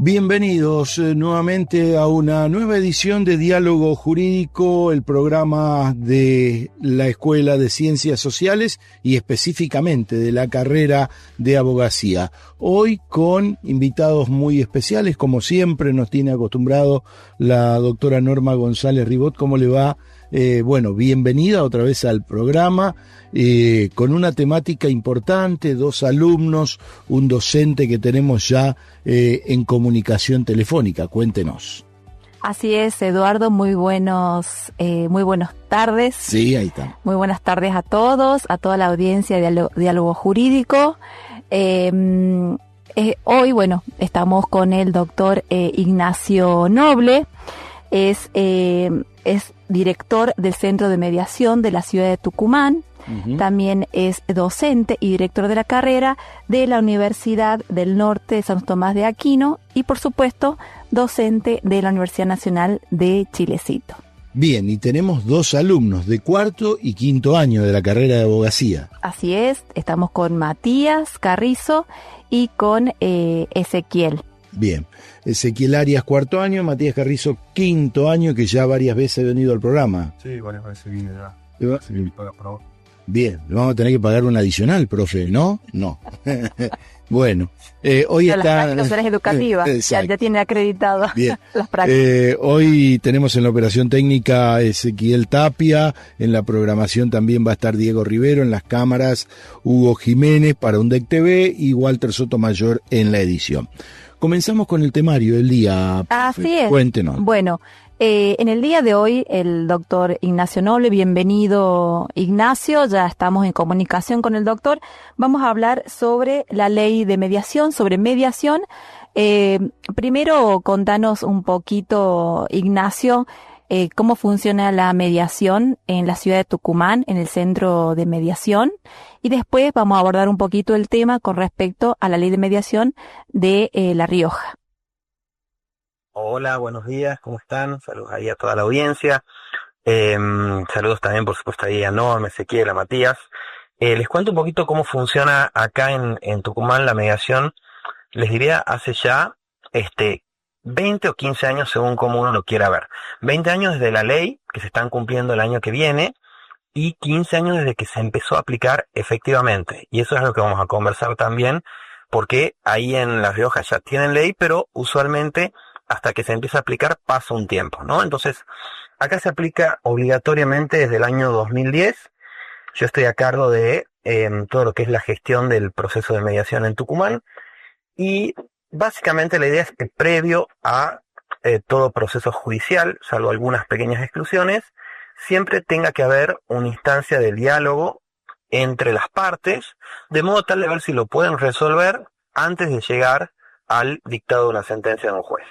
Bienvenidos nuevamente a una nueva edición de Diálogo Jurídico, el programa de la Escuela de Ciencias Sociales y específicamente de la carrera de abogacía. Hoy con invitados muy especiales, como siempre nos tiene acostumbrado la doctora Norma González Ribot. ¿Cómo le va? Bienvenida otra vez al programa, con una temática importante, 2 alumnos, un docente que tenemos ya en comunicación telefónica. Cuéntenos. Así es, Eduardo, muy buenas tardes. Sí, ahí está. Muy buenas tardes a todos, a toda la audiencia de Diálogo Jurídico. Hoy, estamos con el doctor Ignacio Noble. Es director del Centro de Mediación de la ciudad de Tucumán. Uh-huh. También es docente y director de la carrera de la Universidad del Norte de San Tomás de Aquino y, por supuesto, docente de la Universidad Nacional de Chilecito. Bien, y tenemos 2 alumnos de 4º y 5º año de la carrera de abogacía. Así es, estamos con Matías Carrizo y con Ezequiel. Bien, Ezequiel Arias 4º año, Matías Carrizo 5º año, que ya varias veces ha venido al programa. Sí, varias veces vine ya. Sí, bien, le vamos a tener que pagar un adicional, profe, ¿no? No. Bueno, hoy está... Las prácticas educativas, ya tiene acreditado las prácticas. Hoy tenemos en la operación técnica Ezequiel Tapia, en la programación también va a estar Diego Rivero, en las cámaras Hugo Jiménez para UNDEC TV y Walter Sotomayor en la edición. Comenzamos con el temario del día. Así es. Cuéntenos. Bueno, en el día de hoy el doctor Ignacio Noble, bienvenido Ignacio, ya estamos en comunicación con el doctor. Vamos a hablar sobre la ley de mediación, sobre mediación. Primero contanos un poquito, Ignacio, cómo funciona la mediación en la ciudad de Tucumán, en el centro de mediación. Y después vamos a abordar un poquito el tema con respecto a la ley de mediación de La Rioja. Hola, buenos días, ¿cómo están? Saludos ahí a toda la audiencia. Saludos también, por supuesto, ahí a Norma, Ezequiel, a Matías. Les cuento un poquito cómo funciona acá en Tucumán la mediación. Les diría hace ya 20 o 15 años, según como uno lo quiera ver. 20 años desde la ley, que se están cumpliendo el año que viene, y 15 años desde que se empezó a aplicar efectivamente. Y eso es lo que vamos a conversar también, porque ahí en La Rioja ya tienen ley, pero usualmente hasta que se empieza a aplicar pasa un tiempo, ¿no? Entonces, acá se aplica obligatoriamente desde el año 2010. Yo estoy a cargo de todo lo que es la gestión del proceso de mediación en Tucumán. Y básicamente la idea es que previo a todo proceso judicial, salvo algunas pequeñas exclusiones, siempre tenga que haber una instancia de diálogo entre las partes, de modo tal de ver si lo pueden resolver antes de llegar al dictado de una sentencia de un juez.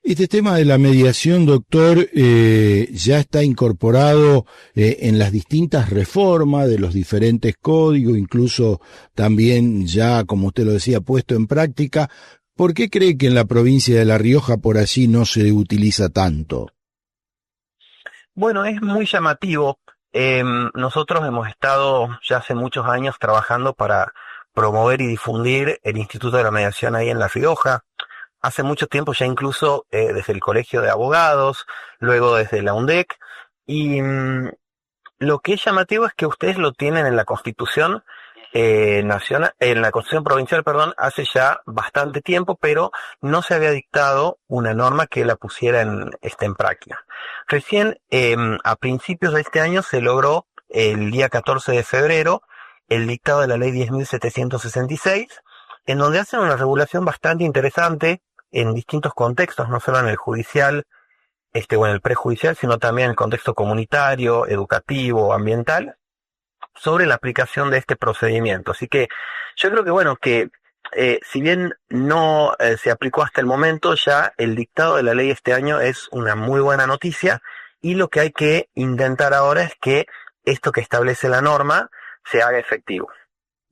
Este tema de la mediación, doctor, ya está incorporado en las distintas reformas de los diferentes códigos, incluso también ya, como usted lo decía, puesto en práctica. ¿Por qué cree que en la provincia de La Rioja por allí no se utiliza tanto? Bueno, es muy llamativo. Nosotros hemos estado ya hace muchos años trabajando para promover y difundir el Instituto de la Mediación ahí en La Rioja. Hace mucho tiempo ya incluso desde el Colegio de Abogados, luego desde la UNDEC. Y lo que es llamativo es que ustedes lo tienen en la Constitución nacional, en la Constitución provincial, hace ya bastante tiempo, pero no se había dictado una norma que la pusiera en práctica. Recién, a principios de este año, se logró el día 14 de febrero el dictado de la ley 10.766, en donde hacen una regulación bastante interesante en distintos contextos, no solo en el judicial o en el prejudicial, sino también en el contexto comunitario, educativo, ambiental, sobre la aplicación de este procedimiento. Así que yo creo que si bien no se aplicó hasta el momento, ya el dictado de la ley este año es una muy buena noticia, y lo que hay que intentar ahora es que esto que establece la norma se haga efectivo.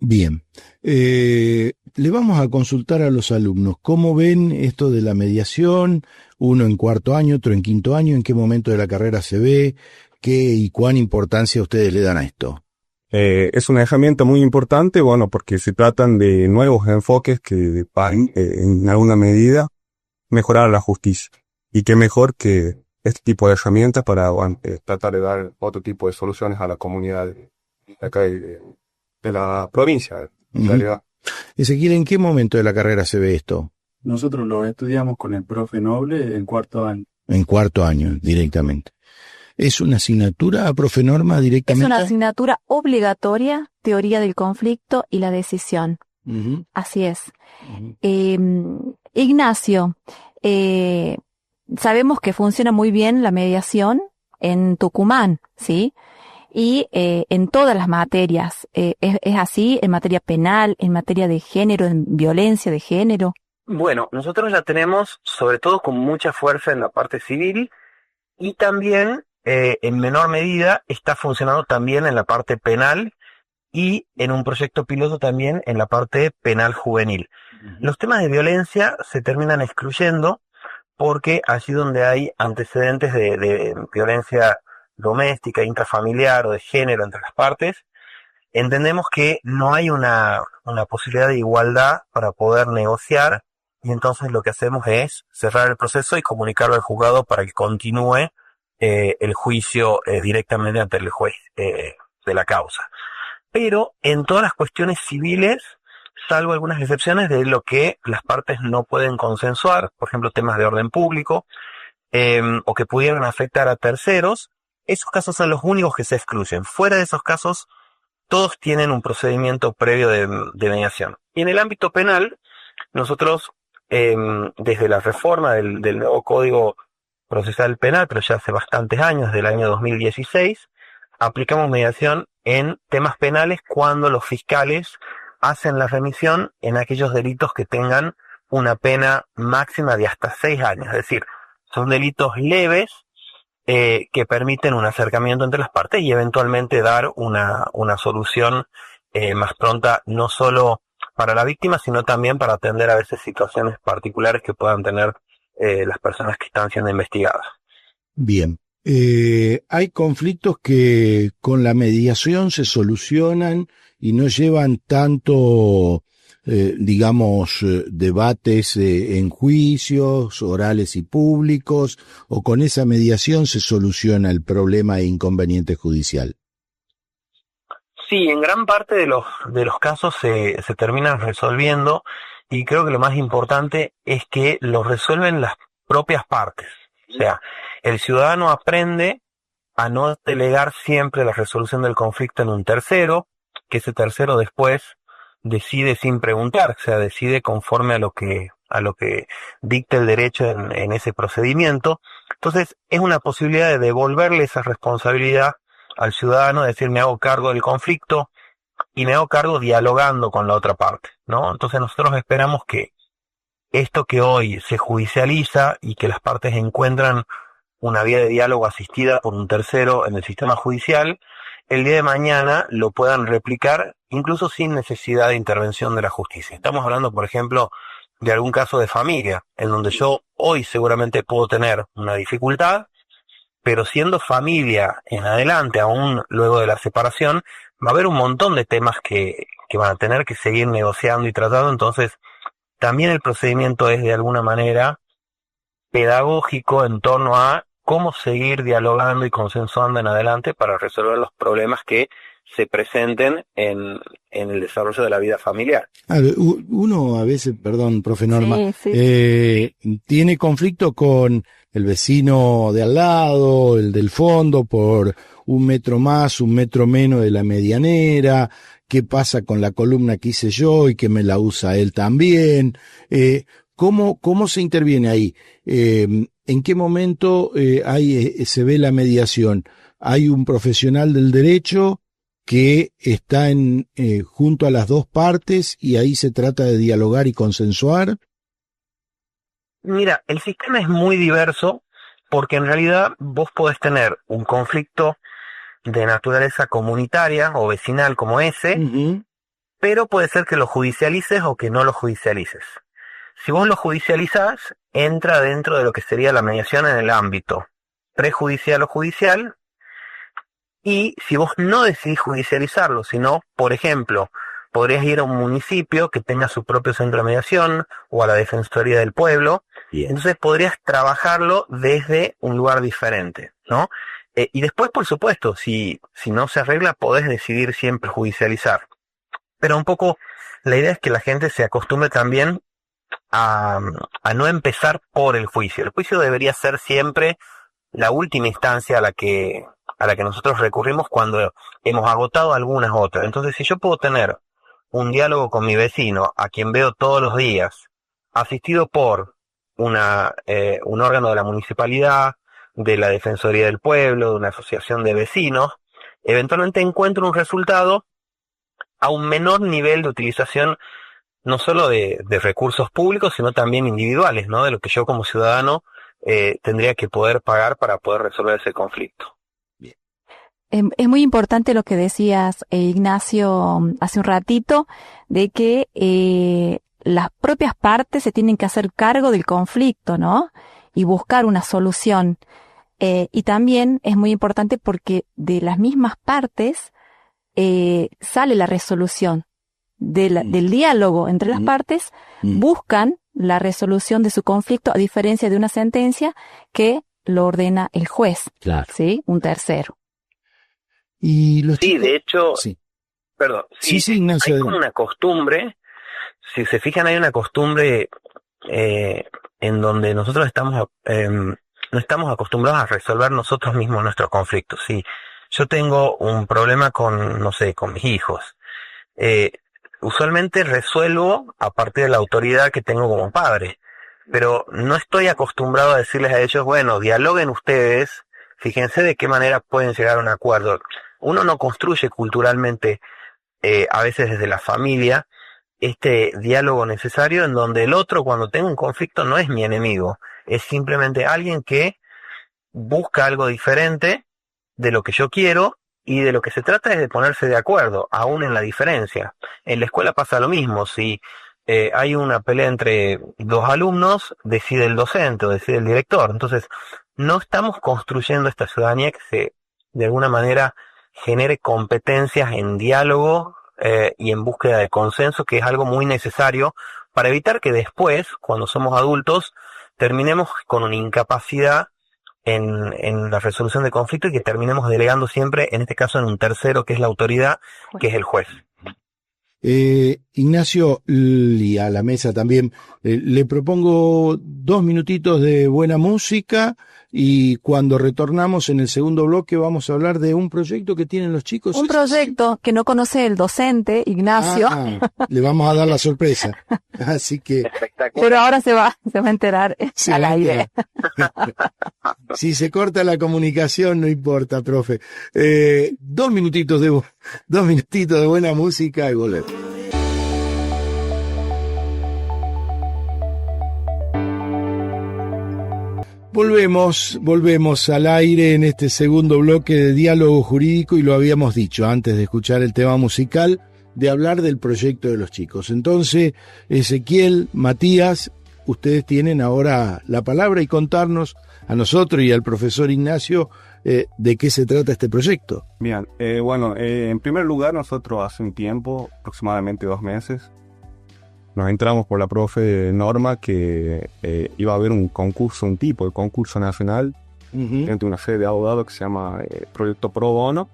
Bien, le vamos a consultar a los alumnos cómo ven esto de la mediación, uno en 4º año, otro en 5º año, en qué momento de la carrera se ve, qué y cuán importancia ustedes le dan a esto. Es una herramienta muy importante, bueno, porque se tratan de nuevos enfoques que van, en alguna medida, mejorar la justicia. Y qué mejor que este tipo de herramientas para tratar de dar otro tipo de soluciones a la comunidad de acá de la provincia, en realidad. Ezequiel, ¿en qué momento de la carrera se ve esto? Nosotros lo estudiamos con el profe Noble en cuarto año. En cuarto año, directamente. ¿Es una asignatura, profe Norma, Es directamente? una asignatura obligatoria, teoría del conflicto y la decisión. Ujú, Así es. ujú. Ignacio, sabemos que funciona muy bien la mediación en Tucumán, ¿sí? Y en todas las materias. ¿Es así en materia penal, en materia de género, en violencia de género? Bueno, nosotros la tenemos sobre todo con mucha fuerza en la parte civil y también en menor medida está funcionando también en la parte penal y en un proyecto piloto también en la parte penal juvenil. Los temas de violencia se terminan excluyendo porque allí donde hay antecedentes de violencia doméstica, intrafamiliar o de género entre las partes, entendemos que no hay una posibilidad de igualdad para poder negociar y entonces lo que hacemos es cerrar el proceso y comunicarlo al juzgado para que continúe el juicio directamente ante el juez de la causa. Pero en todas las cuestiones civiles, salvo algunas excepciones de lo que las partes no pueden consensuar, por ejemplo temas de orden público, o que pudieran afectar a terceros, esos casos son los únicos que se excluyen. Fuera de esos casos, todos tienen un procedimiento previo de mediación. Y en el ámbito penal, nosotros, desde la reforma del nuevo Código Procesal Penal, pero ya hace bastantes años, del año 2016, aplicamos mediación en temas penales cuando los fiscales hacen la remisión en aquellos delitos que tengan una pena máxima de hasta 6 años. Es decir, son delitos leves que permiten un acercamiento entre las partes y eventualmente dar una solución más pronta, no solo para la víctima, sino también para atender a veces situaciones particulares que puedan tener las personas que están siendo investigadas. Bien. Hay conflictos que con la mediación se solucionan y no llevan tanto, debates en juicios orales y públicos, o con esa mediación se soluciona el problema e inconveniente judicial. Sí, en gran parte de los casos se terminan resolviendo y creo que lo más importante es que lo resuelven las propias partes. O sea, el ciudadano aprende a no delegar siempre la resolución del conflicto en un tercero, que ese tercero después decide sin preguntar, o sea, decide conforme a lo que dicta el derecho en ese procedimiento. Entonces, es una posibilidad de devolverle esa responsabilidad al ciudadano, decir, me hago cargo del conflicto y me hago cargo dialogando con la otra parte, ¿no? Entonces nosotros esperamos que esto que hoy se judicializa y que las partes encuentran una vía de diálogo asistida por un tercero en el sistema judicial, el día de mañana lo puedan replicar incluso sin necesidad de intervención de la justicia. Estamos hablando, por ejemplo, de algún caso de familia, en donde yo hoy seguramente puedo tener una dificultad, pero siendo familia en adelante, aún luego de la separación, va a haber un montón de temas que van a tener que seguir negociando y tratando. Entonces, también el procedimiento es de alguna manera pedagógico en torno a cómo seguir dialogando y consensuando en adelante para resolver los problemas que se presenten en el desarrollo de la vida familiar. Uno a veces, perdón, profe Norma, Sí. tiene conflicto con el vecino de al lado, el del fondo, por 1 metro más, 1 metro menos de la medianera. ¿Qué pasa con la columna que hice yo y que me la usa él también? ¿Cómo se interviene ahí? ¿En qué momento se ve la mediación? ¿Hay un profesional del derecho que está junto a las dos partes y ahí se trata de dialogar y consensuar? Mira, el sistema es muy diverso porque en realidad vos podés tener un conflicto de naturaleza comunitaria o vecinal como ese, pero puede ser que lo judicialices o que no lo judicialices. Si vos lo judicializás, entra dentro de lo que sería la mediación en el ámbito prejudicial o judicial, Y si vos no decidís judicializarlo, sino, por ejemplo, podrías ir a un municipio que tenga su propio centro de mediación o a la Defensoría del Pueblo. Bien. Entonces podrías trabajarlo desde un lugar diferente, ¿no? Y después, por supuesto, si no se arregla, podés decidir siempre judicializar. Pero un poco la idea es que la gente se acostumbre también a no empezar por el juicio. El juicio debería ser siempre la última instancia a la que nosotros recurrimos cuando hemos agotado algunas otras. Entonces, si yo puedo tener un diálogo con mi vecino, a quien veo todos los días, asistido por un órgano de la municipalidad, de la Defensoría del Pueblo, de una asociación de vecinos, eventualmente encuentro un resultado a un menor nivel de utilización, no solo de recursos públicos, sino también individuales, ¿no? De lo que yo como ciudadano tendría que poder pagar para poder resolver ese conflicto. Es muy importante lo que decías, Ignacio, hace un ratito, de que las propias partes se tienen que hacer cargo del conflicto, ¿no? Y buscar una solución. Y también es muy importante porque de las mismas partes sale la resolución del diálogo entre las partes, buscan la resolución de su conflicto, a diferencia de una sentencia que lo ordena el juez, Claro. ¿sí? Un tercero. Y los Sí, chicos... de hecho, Sí, perdón, sí, Ignacio. hay como una costumbre, si se fijan, hay una costumbre en donde nosotros no estamos acostumbrados a resolver nosotros mismos nuestros conflictos. Si yo tengo un problema con, no sé, con mis hijos, usualmente resuelvo a partir de la autoridad que tengo como padre, pero no estoy acostumbrado a decirles a ellos, bueno, dialoguen ustedes, fíjense de qué manera pueden llegar a un acuerdo. Uno no construye culturalmente, a veces desde la familia, este diálogo necesario en donde el otro, cuando tenga un conflicto, no es mi enemigo, es simplemente alguien que busca algo diferente de lo que yo quiero, y de lo que se trata es de ponerse de acuerdo, aún en la diferencia. En la escuela pasa lo mismo. Si hay una pelea entre dos alumnos, decide el docente o decide el director. Entonces, no estamos construyendo esta ciudadanía que de alguna manera genere competencias en diálogo y en búsqueda de consenso, que es algo muy necesario para evitar que después, cuando somos adultos, terminemos con una incapacidad en la resolución de conflicto y que terminemos delegando siempre, en este caso, en un tercero, que es la autoridad, que es el juez. Ignacio, y a la mesa también, le propongo 2 minutitos de buena música, y cuando retornamos en el segundo bloque vamos a hablar de un proyecto que tienen los chicos. Un proyecto que no conoce el docente, Ignacio. Le vamos a dar la sorpresa. Así que... Pero ahora se va a enterar al aire. Si se corta la comunicación, no importa, profe. 2 minutitos de buena música y volvemos. Volvemos al aire en este segundo bloque de diálogo jurídico, y lo habíamos dicho antes de escuchar el tema musical, de hablar del proyecto de los chicos. Entonces, Ezequiel, Matías, ustedes tienen ahora la palabra y contarnos a nosotros y al profesor Ignacio de qué se trata este proyecto. Bien, en primer lugar, nosotros hace un tiempo, aproximadamente 2 meses, nos entramos por la profe Norma que iba a haber un tipo de concurso nacional entre una sede de abogados que se llama Proyecto Pro Bono,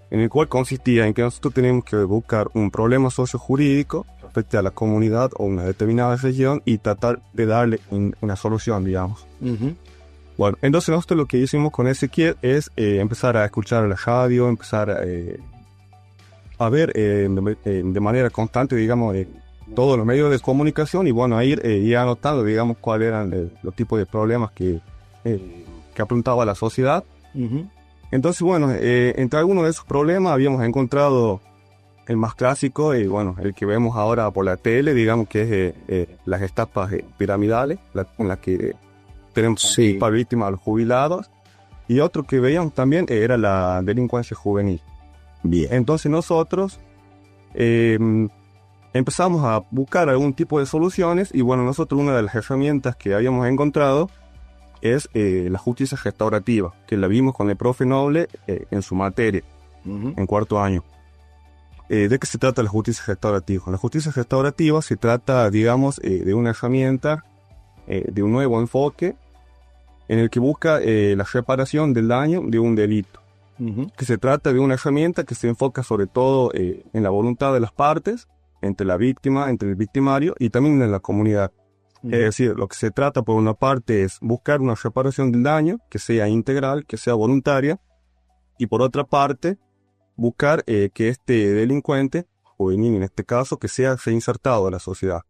en el cual consistía en que nosotros tenemos que buscar un problema sociojurídico respecto a la comunidad o una determinada región y tratar de darle una solución, digamos. Bueno, entonces nosotros lo que hicimos con Ezequiel es empezar a escuchar la radio, empezar a ver de manera constante, digamos, todos los medios de comunicación, y bueno, a ir anotando, digamos, cuáles eran los tipos de problemas que apuntaba la sociedad. Entonces, bueno, entre algunos de esos problemas habíamos encontrado el más clásico, y bueno, el que vemos ahora por la tele, digamos, que es las estafas piramidales, con las que tenemos para víctimas a los jubilados, y otro que veíamos también era la delincuencia juvenil. Bien. Entonces nosotros empezamos a buscar algún tipo de soluciones, y bueno, nosotros una de las herramientas que habíamos encontrado es la justicia restaurativa, que la vimos con el profe Noble en su materia, en cuarto año. ¿De qué se trata la justicia restaurativa? La justicia restaurativa se trata, digamos, de una herramienta, de un nuevo enfoque, en el que busca la reparación del daño de un delito. Que se trata de una herramienta que se enfoca sobre todo en la voluntad de las partes, entre la víctima, entre el victimario y también en la comunidad. Es decir, lo que se trata por una parte es buscar una reparación del daño que sea integral, que sea voluntaria, y por otra parte buscar que este delincuente, juvenil en este caso, que sea reinsertado a la sociedad.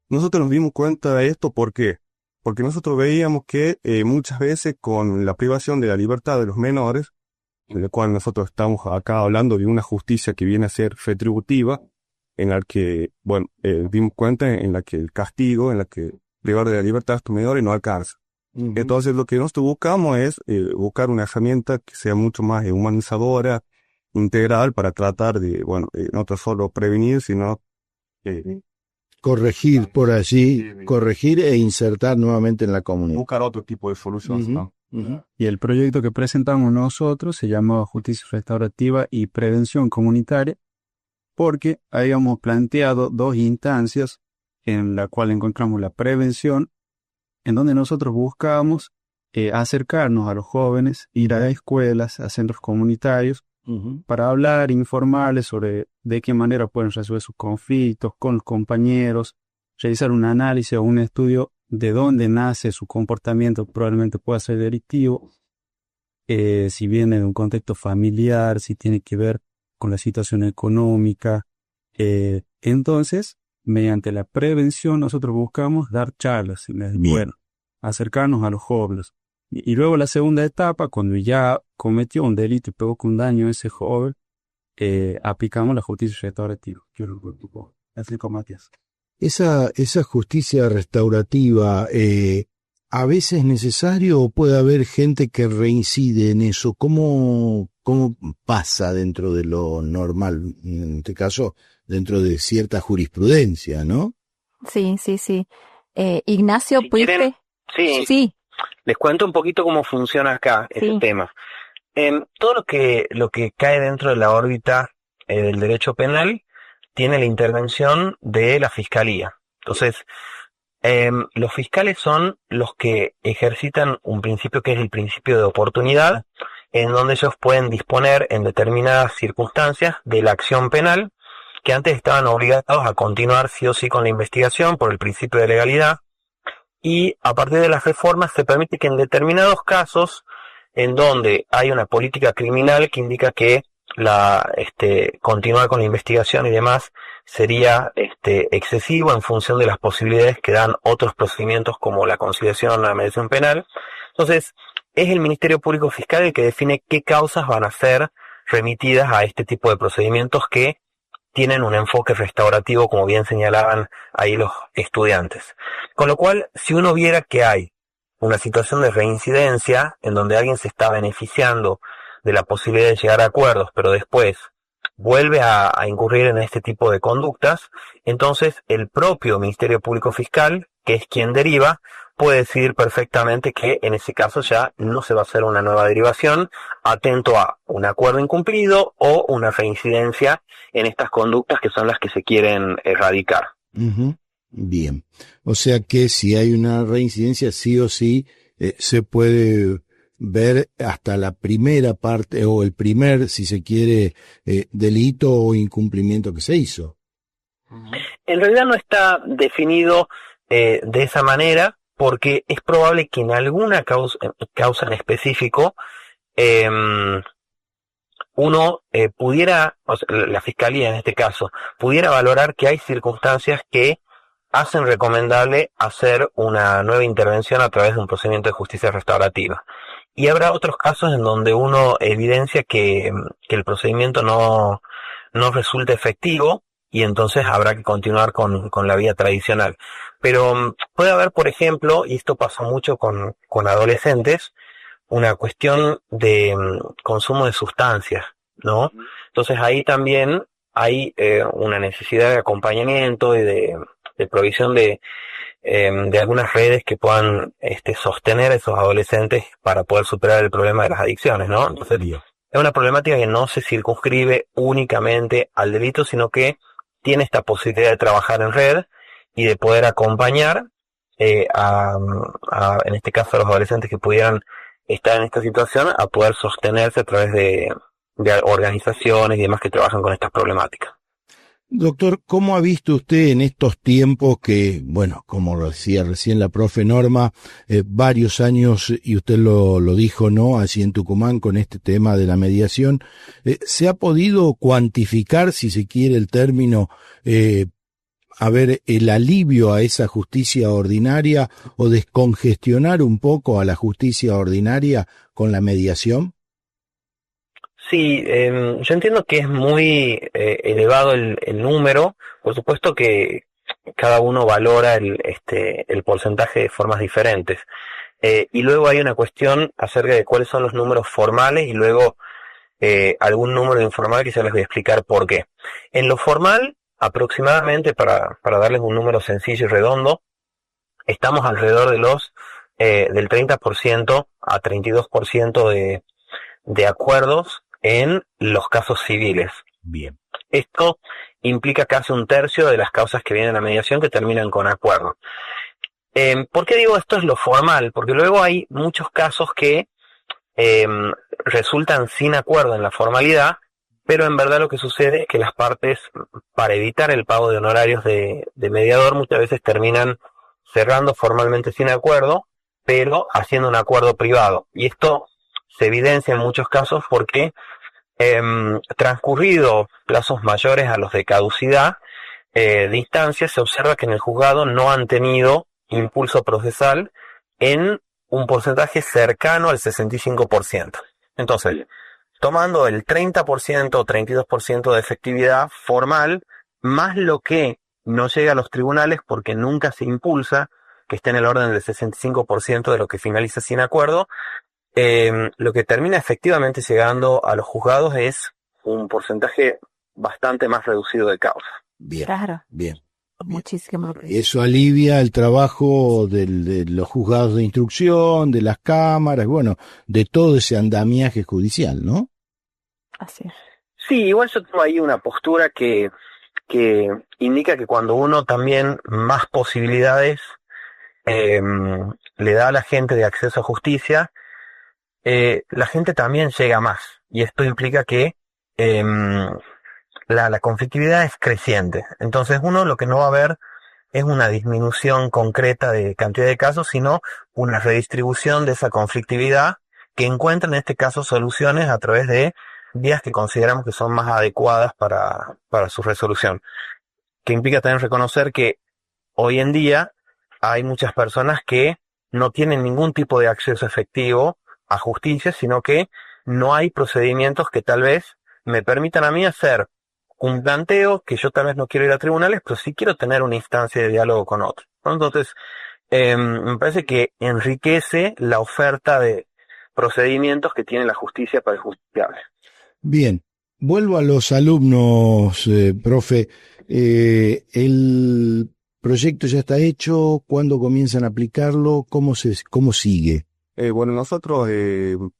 Nosotros nos dimos cuenta de esto, ¿por qué? Porque nosotros veíamos que muchas veces con la privación de la libertad de los menores, en la cual nosotros estamos acá hablando de una justicia que viene a ser retributiva, en la que, bueno, dimos cuenta en la que el castigo, en la que privar de la libertad a estos menores no alcanza. Entonces lo que nosotros buscamos es buscar una herramienta que sea mucho más humanizadora, integral, para tratar de, bueno, no tan solo prevenir, sino corregir por allí, corregir e insertar nuevamente en la comunidad. buscar otro tipo de soluciones, ¿no? Y el proyecto que presentamos nosotros se llama Justicia Restaurativa y Prevención Comunitaria, porque habíamos planteado dos instancias en la cual encontramos la prevención, en donde nosotros buscábamos acercarnos a los jóvenes, ir a escuelas, a centros comunitarios, para hablar, informarles sobre de qué manera pueden resolver sus conflictos con los compañeros, realizar un análisis o un estudio de dónde nace su comportamiento, probablemente pueda ser delictivo, si viene de un contexto familiar, si tiene que ver con la situación económica. Entonces, mediante la prevención, nosotros buscamos dar charlas en la escuela, acercarnos a los jóvenes. Y luego la segunda etapa, cuando ya cometió un delito y provocó un daño a ese joven, aplicamos la justicia restaurativa. Explico, Matías. Esa justicia restaurativa, ¿a veces es necesario o puede haber gente que reincide en eso? ¿Cómo pasa dentro de lo normal? En este caso, dentro de cierta jurisprudencia, ¿no? Sí. Ignacio, Si ¿pudiste? quieren, Sí. les cuento un poquito cómo funciona acá ese tema. Todo lo que cae dentro de la órbita del derecho penal tiene la intervención de la fiscalía. Entonces, los fiscales son los que ejercitan un principio que es el principio de oportunidad, en donde ellos pueden disponer en determinadas circunstancias de la acción penal, que antes estaban obligados a continuar sí o sí con la investigación por el principio de legalidad, y a partir de las reformas se permite que en determinados casos, en donde hay una política criminal que indica que continuar con la investigación y demás sería excesivo en función de las posibilidades que dan otros procedimientos como la conciliación o la mediación penal. Entonces, es el Ministerio Público Fiscal el que define qué causas van a ser remitidas a este tipo de procedimientos que tienen un enfoque restaurativo, como bien señalaban ahí los estudiantes. Con lo cual, si uno viera que hay una situación de reincidencia en donde alguien se está beneficiando de la posibilidad de llegar a acuerdos, pero después vuelve a incurrir en este tipo de conductas, entonces el propio Ministerio Público Fiscal, que es quien deriva, puede decidir perfectamente que en ese caso ya no se va a hacer una nueva derivación, atento a un acuerdo incumplido o una reincidencia en estas conductas que son las que se quieren erradicar. Bien. O sea que si hay una reincidencia, sí o sí, se puede ver hasta la primera parte o el primer, si se quiere, delito o incumplimiento que se hizo. En realidad no está definido de esa manera, porque es probable que en alguna causa en específico uno pudiera, o sea, la fiscalía en este caso, pudiera valorar que hay circunstancias que hacen recomendable hacer una nueva intervención a través de un procedimiento de justicia restaurativa. Y habrá otros casos en donde uno evidencia que el procedimiento no resulta efectivo, y entonces habrá que continuar con la vía tradicional. Pero puede haber, por ejemplo, y esto pasa mucho con adolescentes, una cuestión de consumo de sustancias, ¿no? Entonces ahí también hay una necesidad de acompañamiento y de provisión de de algunas redes que puedan sostener a esos adolescentes para poder superar el problema de las adicciones, ¿no? Entonces, es una problemática que no se circunscribe únicamente al delito, sino que tiene esta posibilidad de trabajar en red y de poder acompañar en este caso a los adolescentes que pudieran estar en esta situación a poder sostenerse a través de organizaciones y demás que trabajan con estas problemáticas. Doctor, ¿cómo ha visto usted en estos tiempos que, bueno, como lo decía recién la profe Norma, varios años, y usted lo dijo, ¿no?, así en Tucumán con este tema de la mediación, ¿se ha podido cuantificar, si se quiere el término, a ver, el alivio a esa justicia ordinaria o descongestionar un poco a la justicia ordinaria con la mediación? Sí, yo entiendo que es muy elevado el número. Por supuesto que cada uno valora el porcentaje de formas diferentes. Y luego hay una cuestión acerca de cuáles son los números formales y luego algún número informal que ya les voy a explicar por qué. En lo formal, aproximadamente, para darles un número sencillo y redondo, estamos alrededor de del 30% a 32% de acuerdos en los casos civiles. Bien. Esto implica casi un tercio de las causas que vienen a mediación que terminan con acuerdo. ¿Por qué digo esto es lo formal? Porque luego hay muchos casos que resultan sin acuerdo en la formalidad, pero en verdad lo que sucede es que las partes, para evitar el pago de honorarios de mediador, muchas veces terminan cerrando formalmente sin acuerdo, pero haciendo un acuerdo privado. Y esto se evidencia en muchos casos porque transcurrido plazos mayores a los de caducidad de instancia, se observa que en el juzgado no han tenido impulso procesal en un porcentaje cercano al 65%. Entonces, tomando el 30% o 32% de efectividad formal, más lo que no llega a los tribunales porque nunca se impulsa, que esté en el orden del 65% de lo que finaliza sin acuerdo, lo que termina efectivamente llegando a los juzgados es un porcentaje bastante más reducido de causas. Bien, Claro. bien. Muchísimo. Eso alivia el trabajo de los juzgados de instrucción, de las cámaras, bueno, de todo ese andamiaje judicial, ¿no? Así es. Sí, igual yo tengo ahí una postura que indica que cuando uno también más posibilidades le da a la gente de acceso a justicia, la gente también llega más. Y esto implica que la conflictividad es creciente. Entonces uno lo que no va a ver es una disminución concreta de cantidad de casos, sino una redistribución de esa conflictividad que encuentra en este caso soluciones a través de vías que consideramos que son más adecuadas para su resolución. Que implica también reconocer que hoy en día hay muchas personas que no tienen ningún tipo de acceso efectivo a justicia, sino que no hay procedimientos que tal vez me permitan a mí hacer un planteo que yo tal vez no quiero ir a tribunales, pero sí quiero tener una instancia de diálogo con otros. Entonces, me parece que enriquece la oferta de procedimientos que tiene la justicia para el justiciable. Bien, vuelvo a los alumnos, profe. El proyecto ya está hecho, ¿cuándo comienzan a aplicarlo? ¿Cómo sigue? Bueno, nosotros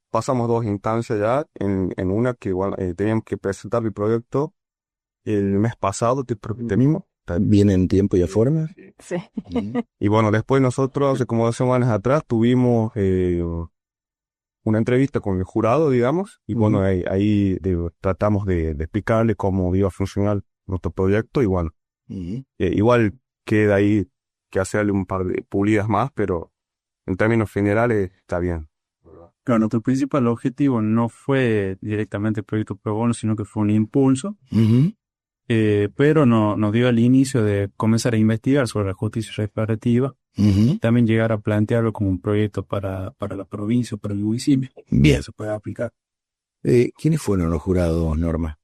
pasamos 2 instancias ya, en una que teníamos que presentar el proyecto el mes pasado, te mismo. ¿Bien en tiempo y a forma? Sí. Y bueno, después nosotros, hace como 2 semanas atrás, tuvimos una entrevista con el jurado, digamos, y bueno, ahí tratamos de explicarle cómo iba a funcionar nuestro proyecto, y bueno, igual queda ahí que hacerle un par de pulidas más, pero en términos generales está bien. Claro, nuestro principal objetivo no fue directamente el proyecto Pro Bono, sino que fue un impulso, pero nos dio el inicio de comenzar a investigar sobre la justicia restaurativa, también llegar a plantearlo como un proyecto para la provincia o para el municipio. Bien. Se puede aplicar. ¿Quiénes fueron los jurados, Norma?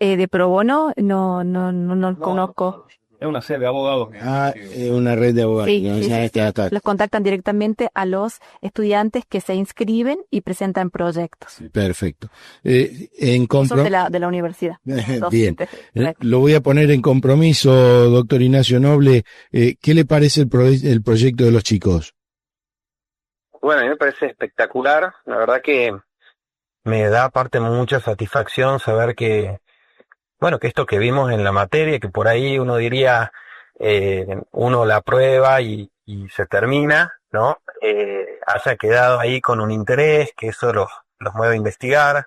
De pro bono no conozco. Es una serie de abogados. Es una red de abogados. Sí, sí. Los contactan directamente a los estudiantes que se inscriben y presentan proyectos. Perfecto. Son de la universidad. Bien. Lo voy a poner en compromiso, doctor Ignacio Noble. ¿Qué le parece el proyecto de los chicos? Bueno, a mí me parece espectacular. La verdad que me da aparte mucha satisfacción saber que, bueno, que esto que vimos en la materia, que por ahí uno diría, uno la prueba y se termina, ¿no? Haya quedado ahí con un interés, que eso los mueve a investigar.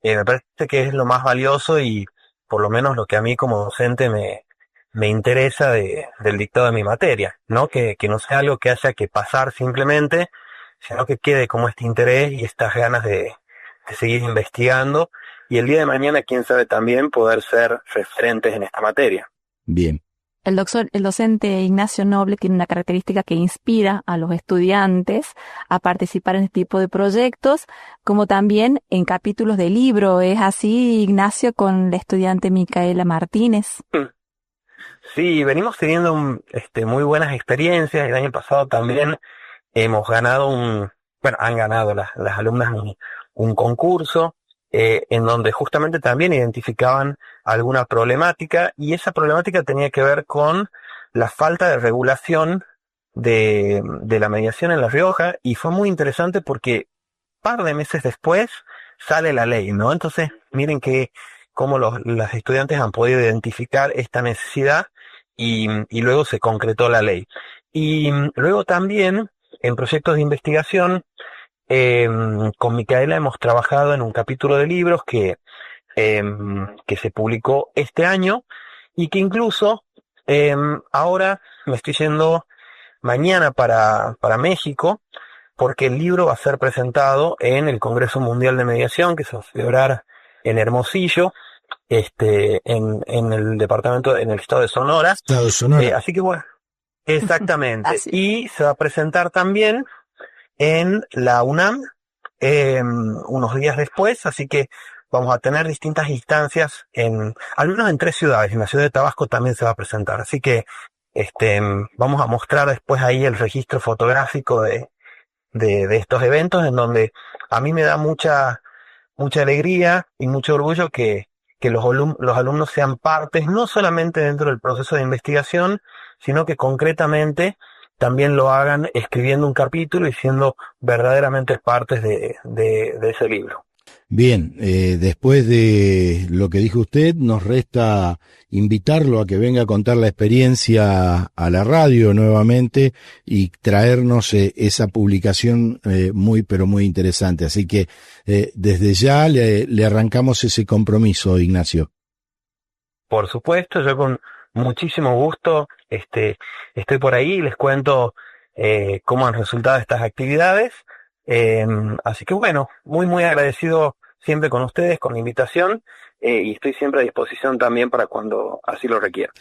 Me parece que es lo más valioso y por lo menos lo que a mí como docente me interesa del dictado de mi materia, ¿no? Que no sea algo que haya que pasar simplemente, sino que quede como este interés y estas ganas de seguir investigando y el día de mañana, quién sabe, también poder ser referentes en esta materia. Bien. El docente Ignacio Noble tiene una característica que inspira a los estudiantes a participar en este tipo de proyectos, como también en capítulos de libro. ¿Es así, Ignacio, con la estudiante Micaela Martínez? Sí, venimos teniendo muy buenas experiencias. El año pasado también hemos ganado han ganado las alumnas un concurso en donde justamente también identificaban alguna problemática y esa problemática tenía que ver con la falta de regulación de la mediación en La Rioja y fue muy interesante porque par de meses después sale la ley, ¿no? Entonces miren cómo las estudiantes han podido identificar esta necesidad y luego se concretó la ley. Y luego también en proyectos de investigación con Micaela hemos trabajado en un capítulo de libros que se publicó este año y que incluso ahora me estoy yendo mañana para México porque el libro va a ser presentado en el Congreso Mundial de Mediación que se va a celebrar en Hermosillo, en el departamento, en el estado de Sonora. Estado de Sonora. Así que bueno, exactamente. Y se va a presentar también en la UNAM unos días después, así que vamos a tener distintas instancias al menos en 3 ciudades. En la ciudad de Tabasco también se va a presentar, así que vamos a mostrar después ahí el registro fotográfico de estos eventos, en donde a mí me da mucha alegría y mucho orgullo que los alumnos sean partes, no solamente dentro del proceso de investigación, sino que concretamente también lo hagan escribiendo un capítulo y siendo verdaderamente partes de ese libro. Bien, después de lo que dijo usted, nos resta invitarlo a que venga a contar la experiencia a la radio nuevamente y traernos esa publicación muy, pero muy interesante. Así que desde ya le arrancamos ese compromiso, Ignacio. Por supuesto, yo con muchísimo gusto estoy por ahí y les cuento cómo han resultado estas actividades. Así que bueno, muy muy agradecido siempre con ustedes, con la invitación y estoy siempre a disposición también para cuando así lo requiera.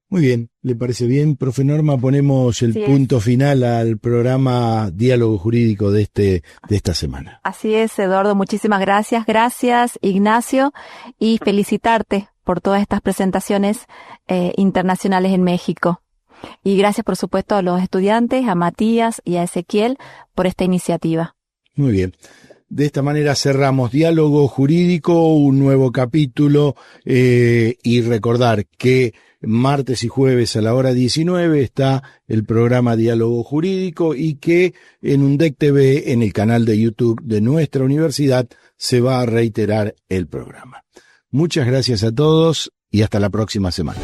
Muy bien, ¿le parece bien, profe Norma? Ponemos el punto final al programa Diálogo Jurídico de esta semana. Así es, Eduardo, muchísimas gracias. Gracias, Ignacio, y felicitarte por todas estas presentaciones internacionales en México. Y gracias, por supuesto, a los estudiantes, a Matías y a Ezequiel por esta iniciativa. Muy bien. De esta manera cerramos Diálogo Jurídico, un nuevo capítulo, y recordar que martes y jueves a la hora 19 está el programa Diálogo Jurídico y que en UNDEC TV, en el canal de YouTube de nuestra universidad, se va a reiterar el programa. Muchas gracias a todos y hasta la próxima semana.